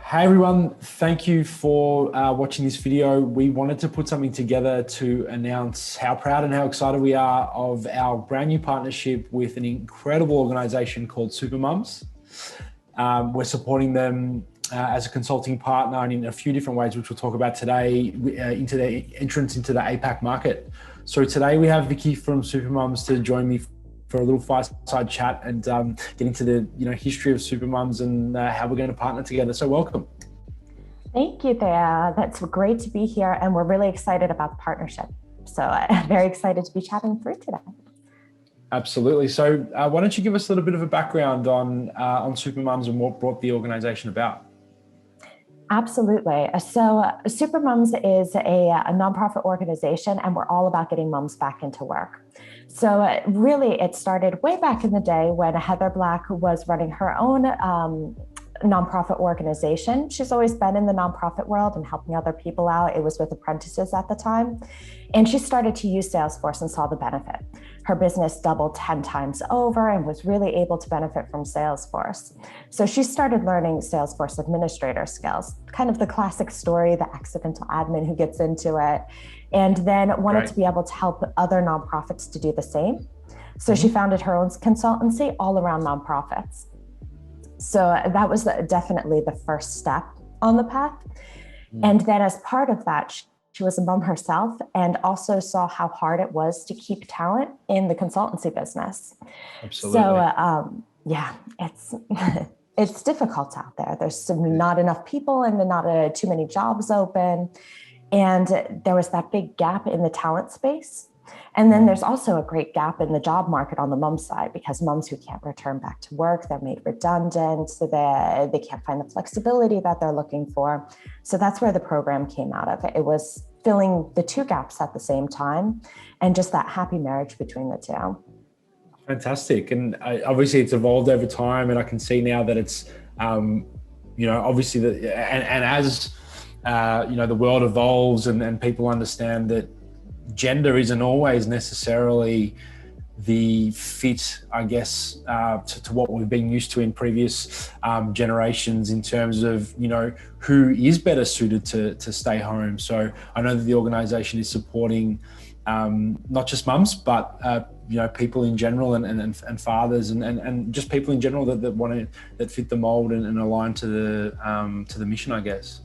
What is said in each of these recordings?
Hey everyone, thank you for watching this video. We wanted to put something together to announce how proud and how excited we are of our brand new partnership with an incredible organization called Supermums. We're supporting them as a consulting partner and in a few different ways, which we'll talk about today, into their entrance into the APAC market. So today we have Vicki from Supermums to join me for a little fireside chat and get into the history of Supermums and how we're going to partner together. So welcome. Thank you, Thea. That's great to be here, and we're really excited about the partnership. So very excited to be chatting through today. Absolutely. So why don't you give us a little bit of a background on Supermums and what brought the organization about? Absolutely. So Supermums is a nonprofit organization, and we're all about getting moms back into work. So really, it started way back in the day when Heather Black was running her own nonprofit organization. She's always been in the nonprofit world and helping other people out. It was with apprentices at the time. And she started to use Salesforce and saw the benefit. Her business doubled 10 times over and was really able to benefit from Salesforce. So she started learning Salesforce administrator skills, kind of the classic story, the accidental admin who gets into it, and then wanted to be able to help other nonprofits to do the same. So she founded her own consultancy all around nonprofits. So that was definitely the first step on the path. And then as part of that, she was a mom herself and also saw how hard it was to keep talent in the consultancy business. Absolutely. So yeah, it's difficult out there. There's not enough people and not too many jobs open. And there was that big gap in the talent space. And then there's also a great gap in the job market on the mom side, because moms who can't return back to work, they're made redundant, so they can't find the flexibility that they're looking for. So that's where the program came out of. It was filling the two gaps at the same time and just that happy marriage between the two. Fantastic. And obviously it's evolved over time, and I can see now that it's, obviously as the world evolves and people understand that gender isn't always necessarily the fit, I guess, to what we've been used to in previous generations in terms of, who is better suited to stay home. So I know that the organization is supporting not just mums, but people in general and fathers and just people in general that fit the mold and align to the mission, I guess.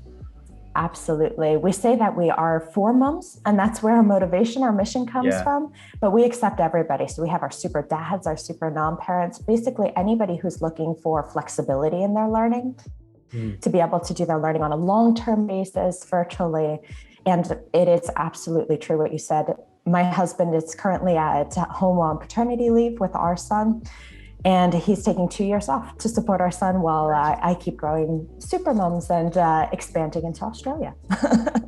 Absolutely. We say that we are for moms, and that's where our motivation, our mission comes from, but we accept everybody. So we have our super dads, our super non-parents, basically anybody who's looking for flexibility in their learning, to be able to do their learning on a long-term basis virtually. And it is absolutely true what you said. My husband is currently at home on paternity leave with our son, and he's taking 2 years off to support our son while I keep growing Supermums and expanding into Australia.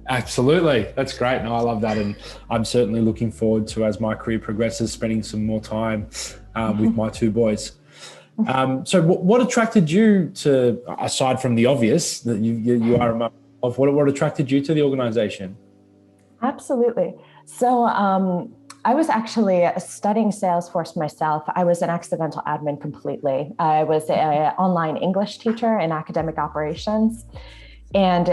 Absolutely. That's great. No, I love that. And I'm certainly looking forward to, as my career progresses, spending some more time with my two boys. So what attracted you to, aside from the obvious, that you are a mum of, what attracted you to the organization? Absolutely. So I was actually studying Salesforce myself. I was an accidental admin completely. I was an online English teacher in academic operations, and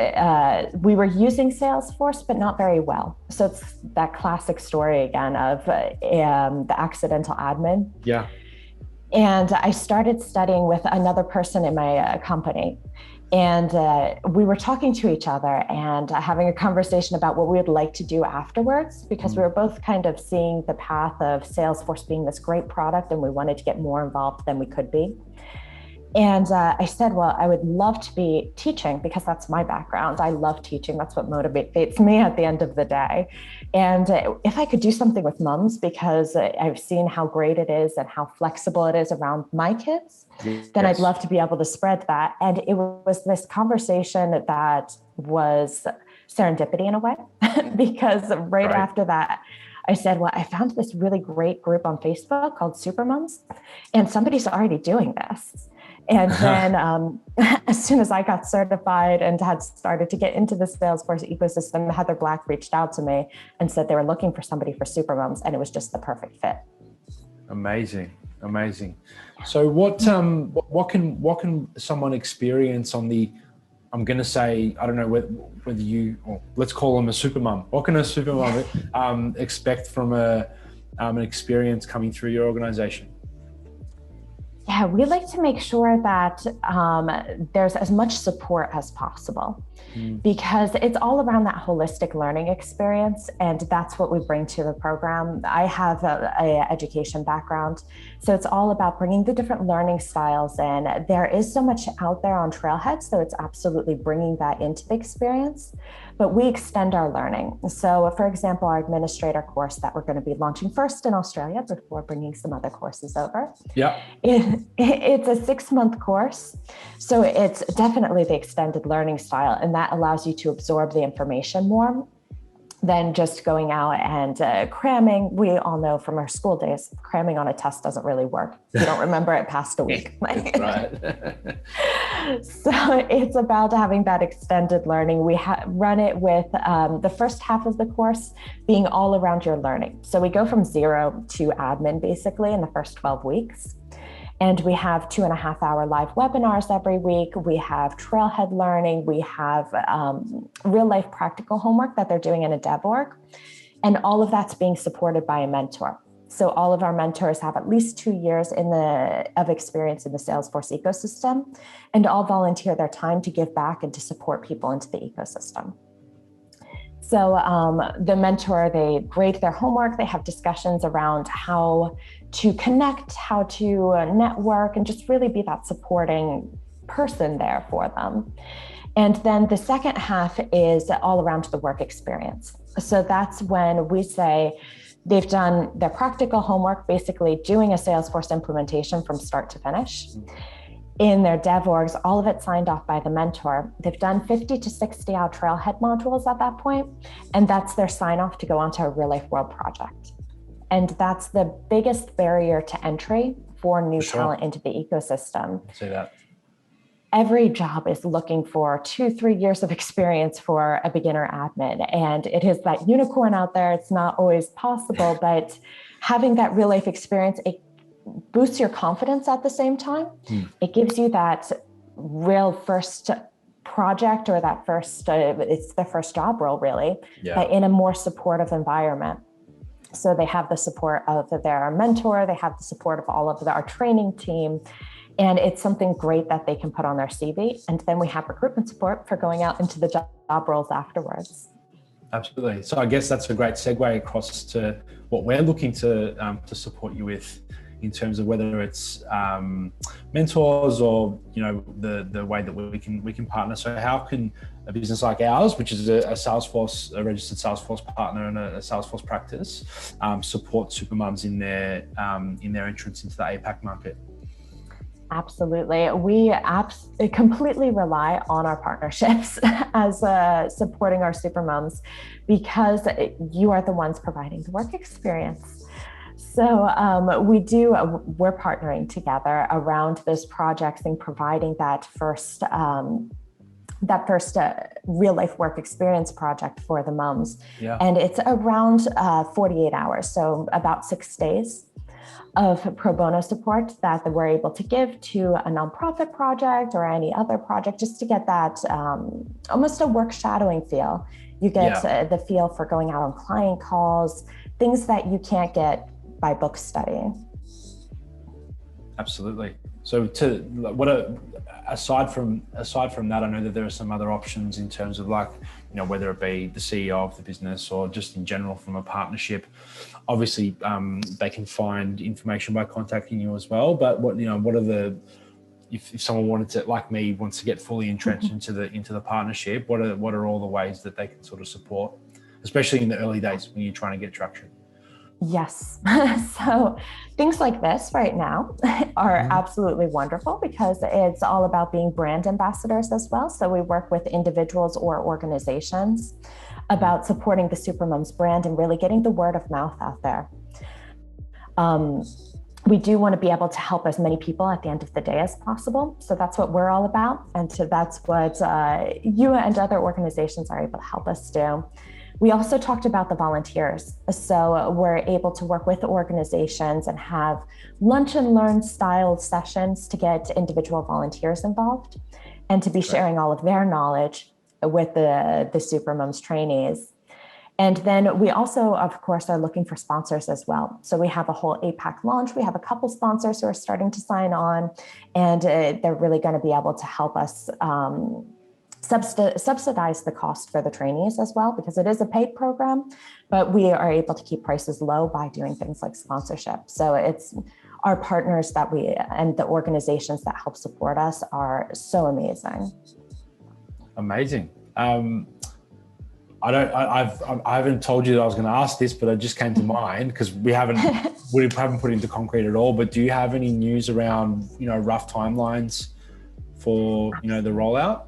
we were using Salesforce, but not very well. So it's that classic story again of the accidental admin. Yeah. And I started studying with another person in my company. And we were talking to each other and having a conversation about what we would like to do afterwards, because we were both kind of seeing the path of Salesforce being this great product, and we wanted to get more involved than we could be. And I said, well, I would love to be teaching, because that's my background. I love teaching. That's what motivates me at the end of the day. And if I could do something with mums, because I've seen how great it is and how flexible it is around my kids, then I'd love to be able to spread that. And it was this conversation that was serendipity in a way, because right after that, I said, well, I found this really great group on Facebook called Supermums, and somebody's already doing this. And then as soon as I got certified and had started to get into the Salesforce ecosystem, Heather Black reached out to me and said they were looking for somebody for Supermums, and it was just the perfect fit. Amazing. Amazing. So what can someone experience on the I'm going to say, I don't know whether you, or let's call them a super mum. What can a super mum expect from an experience coming through your organization? Yeah, we like to make sure that there's as much support as possible, because it's all around that holistic learning experience, and that's what we bring to the program. I have a education background, so it's all about bringing the different learning styles in. There is so much out there on Trailhead, so it's absolutely bringing that into the experience, but we extend our learning. So for example, our administrator course that we're going to be launching first in Australia before bringing some other courses over. Yeah. It's a 6-month course, so it's definitely the extended learning style, and that allows you to absorb the information more than just going out and cramming. We all know from our school days, cramming on a test doesn't really work. You don't remember it past a week. Right. So it's about having that extended learning. We run it with the first half of the course being all around your learning. So we go from 0 to admin basically in the first 12 weeks. And we have 2.5-hour live webinars every week. We have Trailhead learning. We have real life practical homework that they're doing in a dev org. And all of that's being supported by a mentor. So all of our mentors have at least 2 years of experience in the Salesforce ecosystem, and all volunteer their time to give back and to support people into the ecosystem. So the mentor, they grade their homework, they have discussions around how to connect, how to network, and just really be that supporting person there for them. And then the second half is all around the work experience. So that's when we say they've done their practical homework, basically doing a Salesforce implementation from start to finish. In their dev orgs, all of it signed off by the mentor. They've done 50 to 60 hour Trailhead modules at that point, and that's their sign off to go onto a real life world project. And that's the biggest barrier to entry for new talent into the ecosystem. I'll say that. Every job is looking for 2-3 years of experience for a beginner admin, and it is that unicorn out there. It's not always possible, but having that real life experience, it boosts your confidence at the same time. It gives you that real first project, or that first, it's the first job role really, but in a more supportive environment. So they have the support of their mentor, they have the support of all of our training team, and it's something great that they can put on their CV. And then we have recruitment support for going out into the job roles afterwards. Absolutely. So I guess that's a great segue across to what we're looking to support you with, in terms of whether it's mentors or the way that we can partner. So how can a business like ours, which is a Salesforce, a registered Salesforce partner and a Salesforce practice, support supermums in their entrance into the APAC market? Absolutely. We completely rely on our partnerships as supporting our supermums, because you are the ones providing the work experience. So we're partnering together around those projects and providing that first real life work experience project for the mums. And it's around 48 hours, so about 6 days of pro bono support that we're able to give to a nonprofit project or any other project, just to get that almost a work shadowing feel. You get the feel for going out on client calls, things that you can't get by book study. Absolutely. So aside from that, I know that there are some other options in terms of whether it be the CEO of the business or just in general from a partnership. Obviously, they can find information by contacting you as well. But what are the, if someone wanted to, like me, wants to get fully entrenched into the partnership, what are all the ways that they can sort of support, especially in the early days when you're trying to get traction? Yes. So things like this right now are absolutely wonderful, because it's all about being brand ambassadors as well. So we work with individuals or organizations about supporting the Supermums brand and really getting the word of mouth out there. We do want to be able to help as many people at the end of the day as possible. So that's what we're all about. And so that's what you and other organizations are able to help us do. We also talked about the volunteers. So we're able to work with organizations and have lunch and learn style sessions to get individual volunteers involved. and to be sharing all of their knowledge with the Supermums trainees. And then we also, of course, are looking for sponsors as well. So we have a whole APAC launch. We have a couple sponsors who are starting to sign on, and they're really going to be able to help us subsidize the cost for the trainees as well, because it is a paid program, but we are able to keep prices low by doing things like sponsorship. So it's our partners and the organizations that help support us are so amazing. Amazing. I haven't told you that I was going to ask this, but it just came to mind because we haven't put it into concrete at all. But do you have any news around, rough timelines for, the rollout?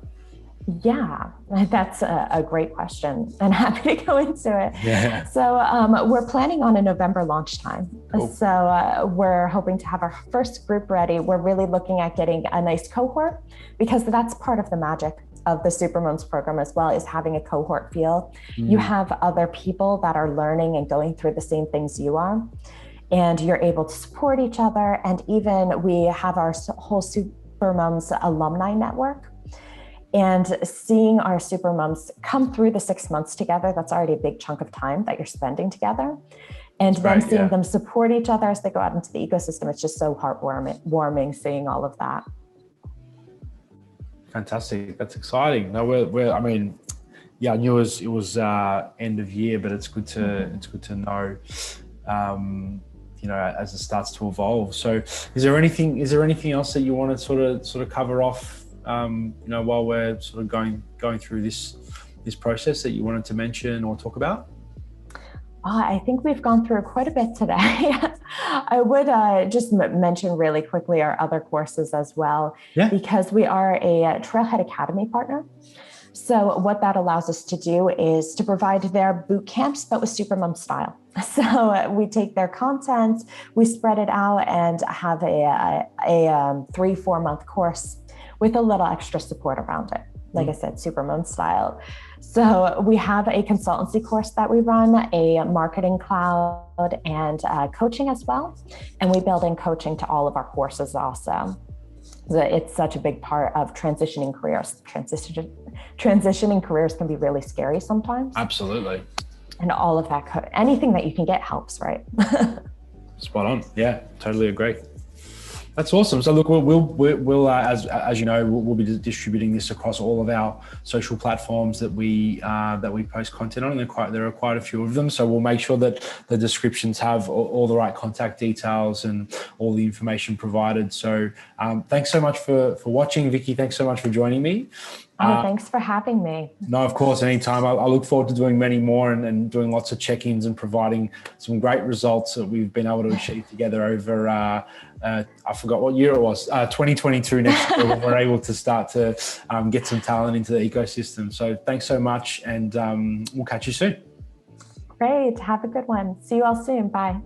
Yeah, that's a great question, and happy to go into it. Yeah. So we're planning on a November launch time. Cool. So we're hoping to have our first group ready. We're really looking at getting a nice cohort, because that's part of the magic of the Supermums program as well, is having a cohort feel. You have other people that are learning and going through the same things you are, and you're able to support each other. And even we have our whole Supermums alumni network. And seeing our Supermums come through the 6 months together, that's already a big chunk of time that you're spending together. And then seeing them support each other as they go out into the ecosystem, it's just so heartwarming seeing all of that. Fantastic. That's exciting. No, I knew it was end of year, but it's good to know, as it starts to evolve. So is there anything else that you want to sort of cover off, while we're sort of going through this process that you wanted to mention or talk about? I think we've gone through quite a bit today. I would just mention really quickly our other courses as well, because we are a Trailhead Academy partner. So what that allows us to do is to provide their boot camps, but with Supermum style. So we take their content, we spread it out, and have a 3-4 month course with a little extra support around it. Like I said, Supermum style. So we have a consultancy course that we run, a marketing cloud, and coaching as well. And we build in coaching to all of our courses also. So it's such a big part of transitioning careers. Transitioning careers can be really scary sometimes. Absolutely. And all of that, anything that you can get helps, right? Spot on. Yeah, totally agree. That's awesome. So look, we'll as you know, we'll be distributing this across all of our social platforms that we post content on, and there are quite a few of them. So we'll make sure that the descriptions have all the right contact details and all the information provided. So thanks so much for watching, Vicki. Thanks so much for joining me. Thanks for having me. No, of course, anytime. I look forward to doing many more and doing lots of check-ins and providing some great results that we've been able to achieve together over, I forgot what year it was, 2022 next year, when we're able to start to get some talent into the ecosystem. So thanks so much, and we'll catch you soon. Great. Have a good one. See you all soon. Bye.